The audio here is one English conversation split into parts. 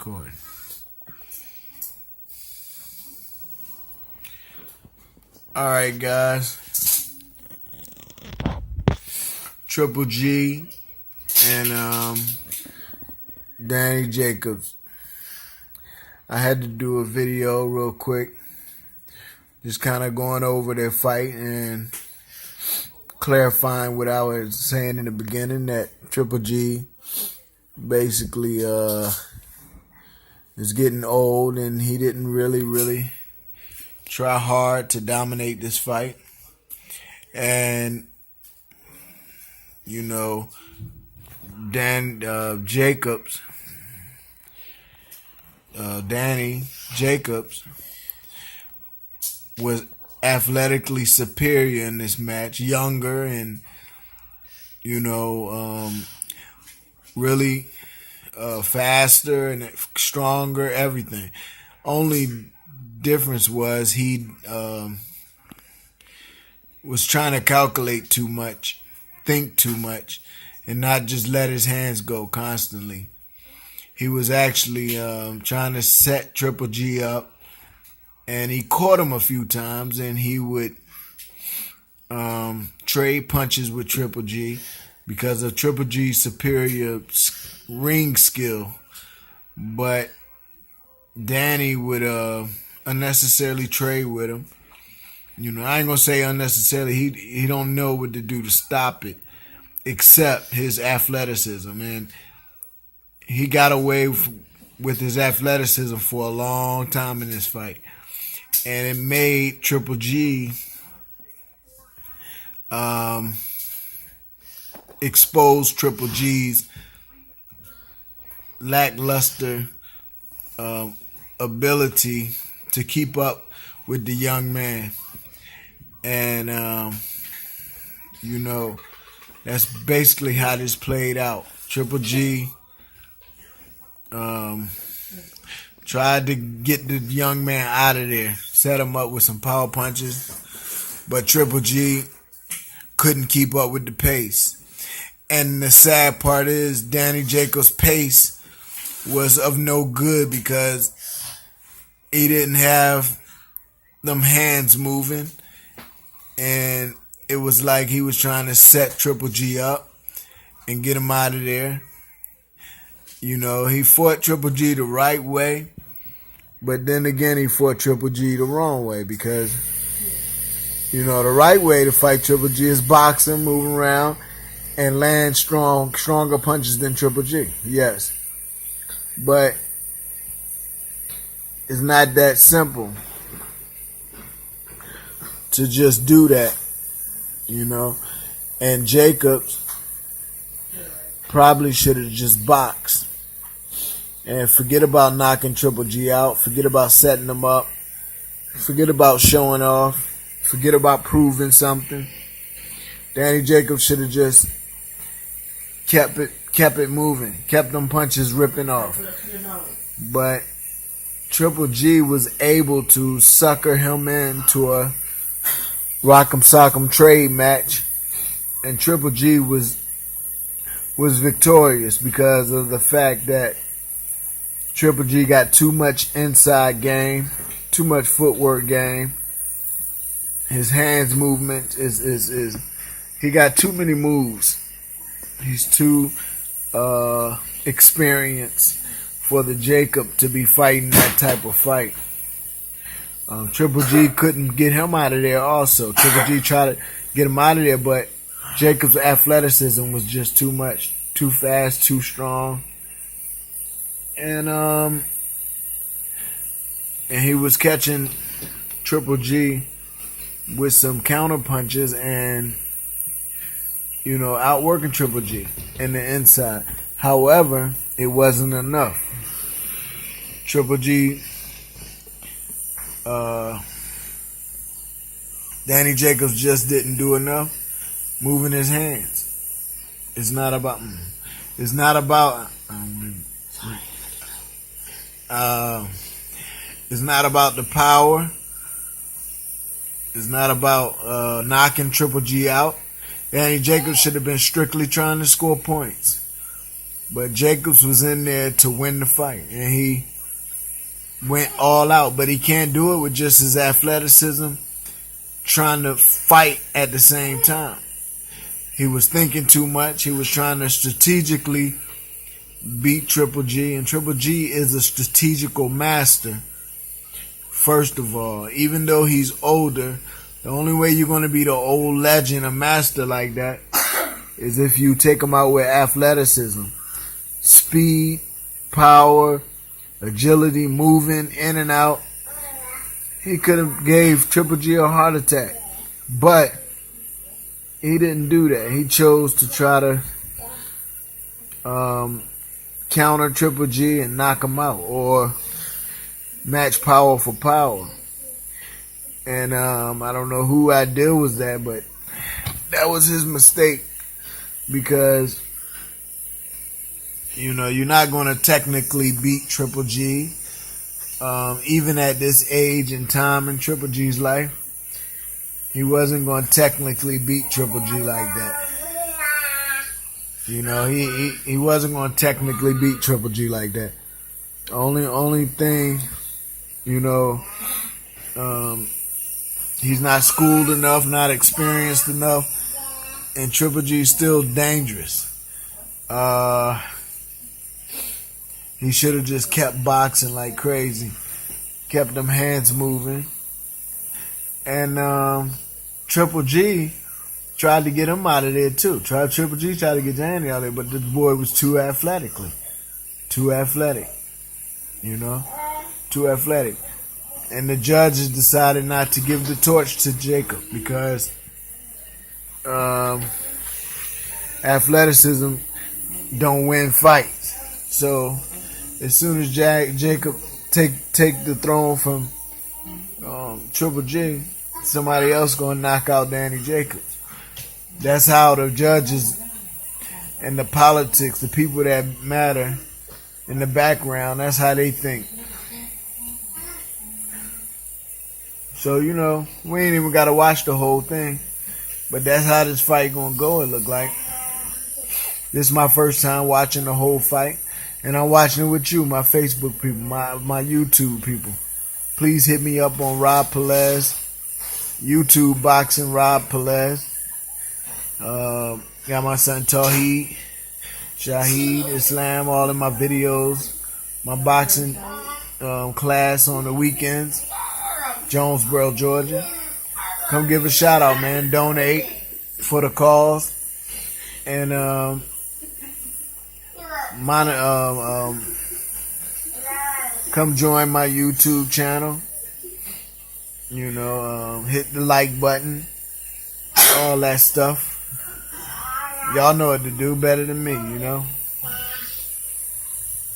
recording. Alright, guys. Triple G and Danny Jacobs. I had to do a video real quick, just kind of going over their fight and clarifying what I was saying in the beginning, that Triple G basically is getting old and he didn't really try hard to dominate this fight. And Danny Jacobs was athletically superior in this match, younger and really faster and stronger, everything. Only difference was he was trying to calculate too much, think too much, and not just let his hands go constantly. He was actually trying to set Triple G up, and he caught him a few times, and he would trade punches with Triple G because of Triple G's superior ring skill. But Danny would unnecessarily trade with him. I ain't gonna say unnecessarily. He don't know what to do to stop it, except his athleticism, and he got away with his athleticism for a long time in this fight, and it made Triple G expose Triple G's lackluster ability to keep up with the young man. And that's basically how this played out. Triple G tried to get the young man out of there, set him up with some power punches, but Triple G couldn't keep up with the pace. And the sad part is Danny Jacobs' pace was of no good because he didn't have them hands moving, and it was like he was trying to set Triple G up and get him out of there. He fought Triple G the right way, but then again he fought Triple G the wrong way, because the right way to fight Triple G is boxing, moving around, and land stronger punches than Triple G. Yes. But it's not that simple to just do that, And Jacobs probably should have just boxed and forget about knocking Triple G out, forget about setting him up, forget about showing off, forget about proving something. Danny Jacobs should have just kept it moving, kept them punches ripping off. But Triple G was able to sucker him into a rock'em sock'em trade match, and Triple G was victorious because of the fact that Triple G got too much inside game, too much footwork game. His hands movement is he got too many moves. He's too experienced for the Jacob to be fighting that type of fight. Triple G couldn't get him out of there also. Triple G tried to get him out of there, but Jacob's athleticism was just too much. Too fast, too strong. And he was catching Triple G with some counter punches and, outworking Triple G in the inside. However, it wasn't enough. Triple G, Danny Jacobs just didn't do enough moving his hands. It's not about the power. It's not about knocking Triple G out. Danny Jacobs should have been strictly trying to score points. But Jacobs was in there to win the fight, and he went all out. But he can't do it with just his athleticism, trying to fight at the same time. He was thinking too much. He was trying to strategically beat Triple G, and Triple G is a strategical master. First of all, even though he's older, the only way you're going to be the old legend, a master like that, is if you take him out with athleticism, speed, power, agility, moving in and out. He could have gave Triple G a heart attack, but he didn't do that. He chose to try to counter Triple G and knock him out, or match power for power. And I don't know who idea was that, but that was his mistake, because you're not going to technically beat Triple G, even at this age and time in Triple G's life. He wasn't going to technically beat Triple G like that. He wasn't going to technically beat Triple G like that. Only thing, he's not schooled enough, not experienced enough, and Triple G's still dangerous. He should have just kept boxing like crazy, kept them hands moving, and Triple G tried to get him out of there too. Triple G tried to get Danny out of there, but the boy was too athletic. Too athletic. And the judges decided not to give the torch to Jacob, because athleticism don't win fights. So as soon as Jacob take the throne from Triple G, somebody else gonna knock out Danny Jacobs. That's how the judges and the politics, the people that matter in the background, that's how they think. So, we ain't even got to watch the whole thing. But that's how this fight going to go, it look like. This is my first time watching the whole fight. And I'm watching it with you, my Facebook people, my YouTube people. Please hit me up on Rob Pelez, YouTube Boxing Rob Pelez. Got my son Tawheed, Shaheed, Islam, all in my videos. My boxing class on the weekends. Jonesboro, Georgia. Come give a shout out, man. Donate for the cause. And come join my YouTube channel. Hit the like button. All that stuff. Y'all know what to do better than me,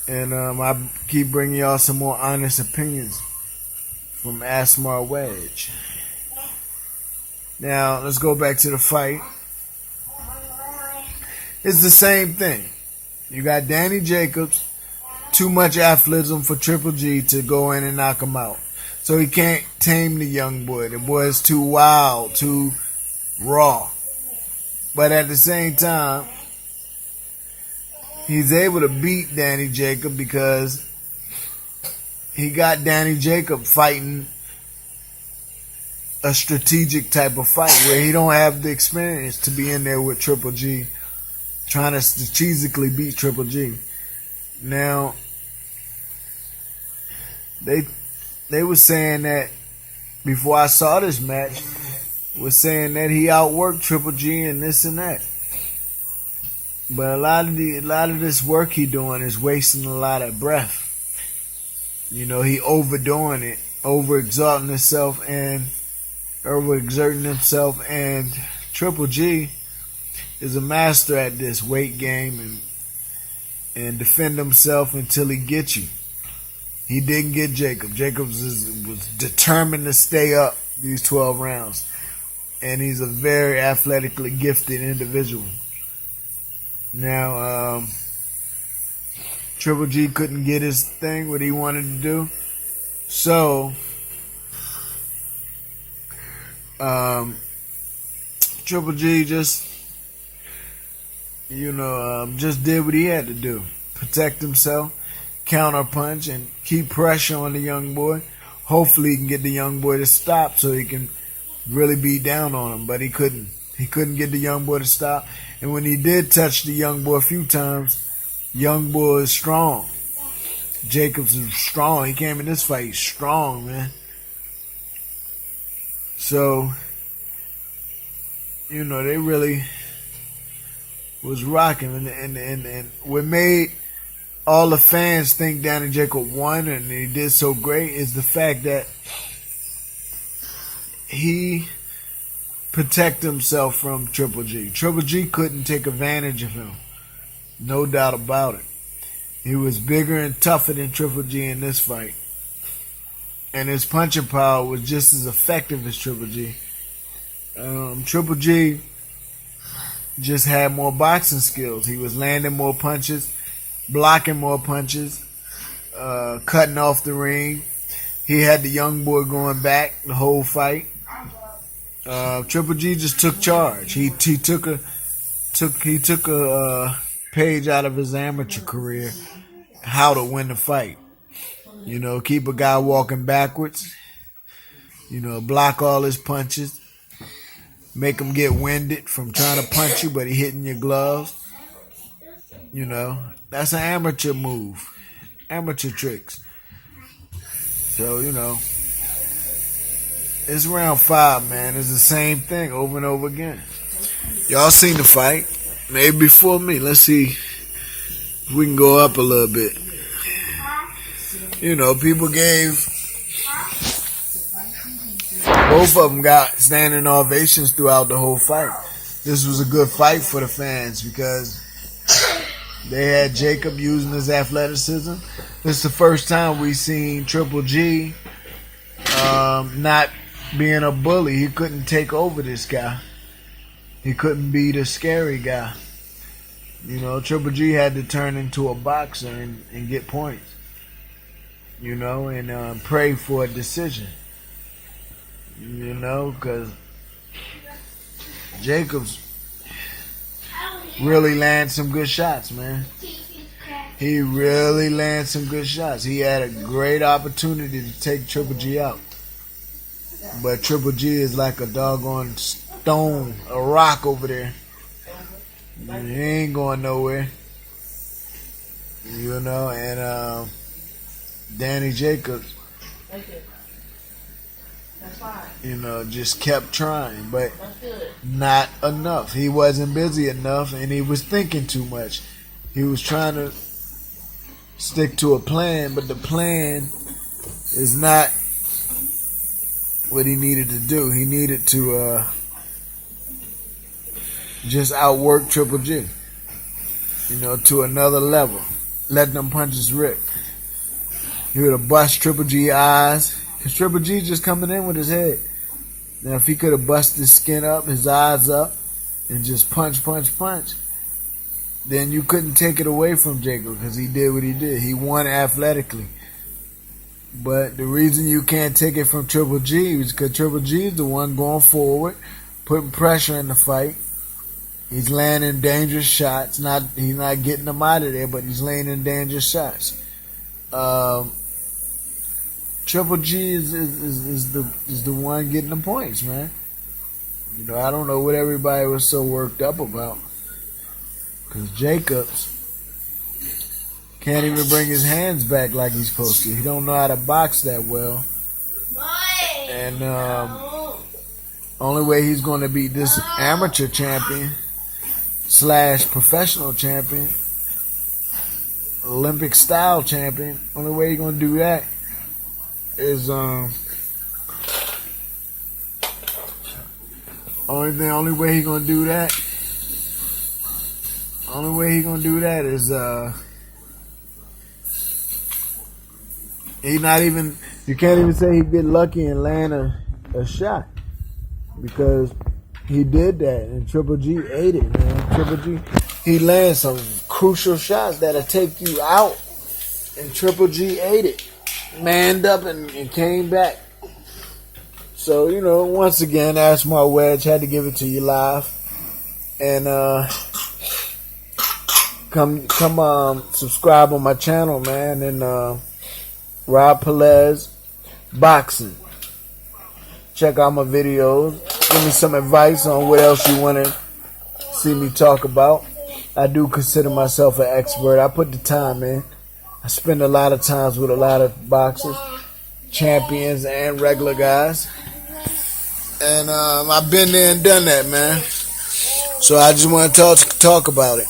And I keep bringing y'all some more honest opinions from Asmar Wedge. Now, let's go back to the fight. It's the same thing. You got Danny Jacobs, too much athleticism for Triple G to go in and knock him out. So he can't tame the young boy. The boy is too wild, too raw. But at the same time, he's able to beat Danny Jacob because he got Danny Jacob fighting a strategic type of fight where he don't have the experience to be in there with Triple G, trying to strategically beat Triple G. Now, they were saying that before I saw this match, was saying that he outworked Triple G and this and that. But a lot of this work he doing is wasting a lot of breath. He overdoing it, overexerting himself, and Triple G is a master at this weight game and defend himself until he gets you. He didn't get Jacob. Jacobs was determined to stay up these 12 rounds. And he's a very athletically gifted individual. Now, Triple G couldn't get his thing, what he wanted to do. So, Triple G just did what he had to do. protect himself, counter punch, and keep pressure on the young boy. Hopefully he can get the young boy to stop so he can really beat down on him, but he couldn't. He couldn't get the young boy to stop. And when he did touch the young boy a few times, young boy is strong. Jacobs is strong. He came in this fight strong, man. So, you know, they really was rocking. And what made all the fans think Danny Jacob won and he did so great is the fact that he protected himself from Triple G. Triple G couldn't take advantage of him. No doubt about it. He was bigger and tougher than Triple G in this fight. And his punching power was just as effective as Triple G. Triple G just had more boxing skills. He was landing more punches, blocking more punches, cutting off the ring. He had the young boy going back the whole fight. Triple G just took charge. He took a page out of his amateur career, how to win the fight. You know, keep a guy walking backwards. You know, block all his punches. Make him get winded from trying to punch you, but he hitting your gloves. You know, that's an amateur move. Amateur tricks. So, you know, it's round 5, man. It's the same thing over and over again. Y'all seen the fight. Maybe before me. Let's see if we can go up a little bit. You know, people gave... Both of them got standing ovations throughout the whole fight. This was a good fight for the fans because they had Jacob using his athleticism. This is the first time we seen Triple G not being a bully. He couldn't take over this guy. He couldn't be the scary guy. You know, Triple G had to turn into a boxer and get points. You know, and pray for a decision. You know, because Jacobs really landed some good shots, man. He really landed some good shots. He had a great opportunity to take Triple G out. But Triple G is like a doggone stone, a rock over there. He ain't going nowhere. You know, and Danny Jacobs, you know, just kept trying, but not enough. He wasn't busy enough, and he was thinking too much. He was trying to stick to a plan, but the plan is not what he needed to do. He needed to just outwork Triple G, you know, to another level. Let them punches rip. He would have bust Triple G eyes. Because Triple G just coming in with his head. Now, if he could have busted his skin up, his eyes up, and just punch, then you couldn't take it away from Jacob because he did what he did. He won athletically. But the reason you can't take it from Triple G is because Triple G is the one going forward, putting pressure in the fight. He's landing dangerous shots. He's not getting them out of there, but he's landing dangerous shots. Triple G is the one getting the points, man. You know, I don't know what everybody was so worked up about. Because Jacobs can't even bring his hands back like he's supposed to. He don't know how to box that well. And only way he's going to beat this amateur champion / professional champion, Olympic style champion, only way he's going to do that is only way he gonna do that is he not even, you can't even say he get lucky and land a shot, because he did that and Triple G ate it, man. Triple G, he landed some crucial shots that'll take you out, and Triple G ate it. Manned up and came back. So, you know, once again, Ask Mark Wedge, had to give it to you live. And, come subscribe on my channel, man. And Rob Pelez Boxing. Check out my videos. Give me some advice on what else you want to see me talk about. I do consider myself an expert. I put the time in. I spend a lot of times with a lot of boxers, champions and regular guys. And I've been there and done that, man. So I just want to talk about it.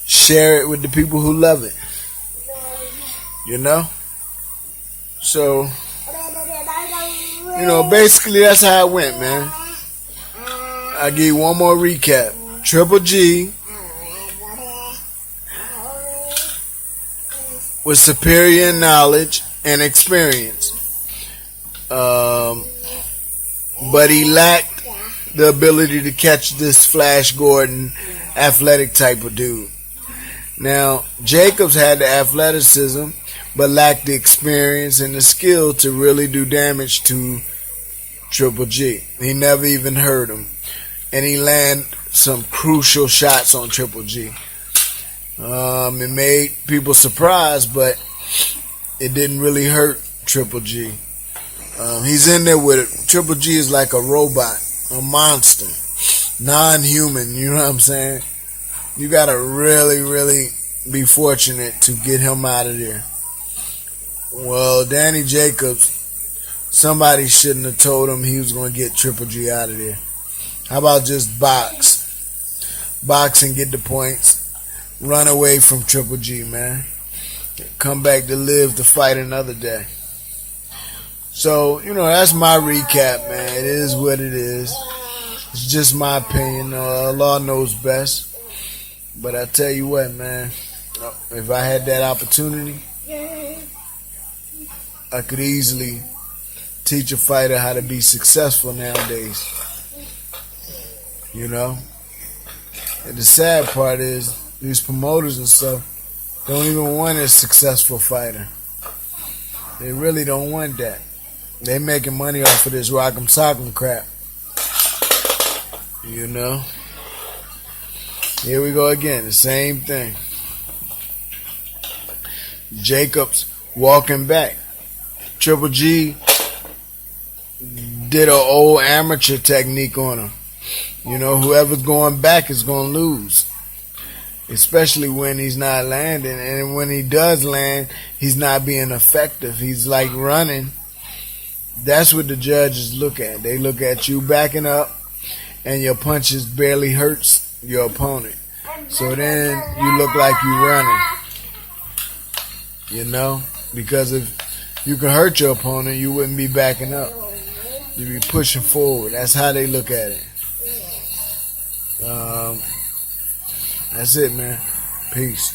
Share it with the people who love it. You know? So, basically that's how it went, man. I give you one more recap. Triple G with superior knowledge and experience. But he lacked the ability to catch this Flash Gordon athletic type of dude. Now, Jacobs had the athleticism, but lacked the experience and the skill to really do damage to Triple G. He never even heard him. And he landed some crucial shots on Triple G. It made people surprised, but it didn't really hurt Triple G. He's in there with it. Triple G is like a robot, a monster, non-human, you know what I'm saying? You gotta really, really be fortunate to get him out of there. Well, Danny Jacobs, somebody shouldn't have told him he was going to get Triple G out of there. How about just box and get the points, run away from Triple G, man. Come back to live to fight another day. So, that's my recap, man. It is what it is. It's just my opinion. Allah knows best. But I tell you what, man, if I had that opportunity, I could easily teach a fighter how to be successful nowadays. And the sad part is these promoters and stuff don't even want a successful fighter. They really don't want that. They making money off of this rock'em sock'em crap. Here we go again, the same thing. Jacobs walking back. Triple G did an old amateur technique on him. Whoever's going back is going to lose. Especially when he's not landing. And when he does land, he's not being effective. He's like running. That's what the judges look at. They look at you backing up and your punches barely hurts your opponent. So then you look like you're running. Because if you can hurt your opponent, you wouldn't be backing up. You'd be pushing forward. That's how they look at it. That's it, man. Peace.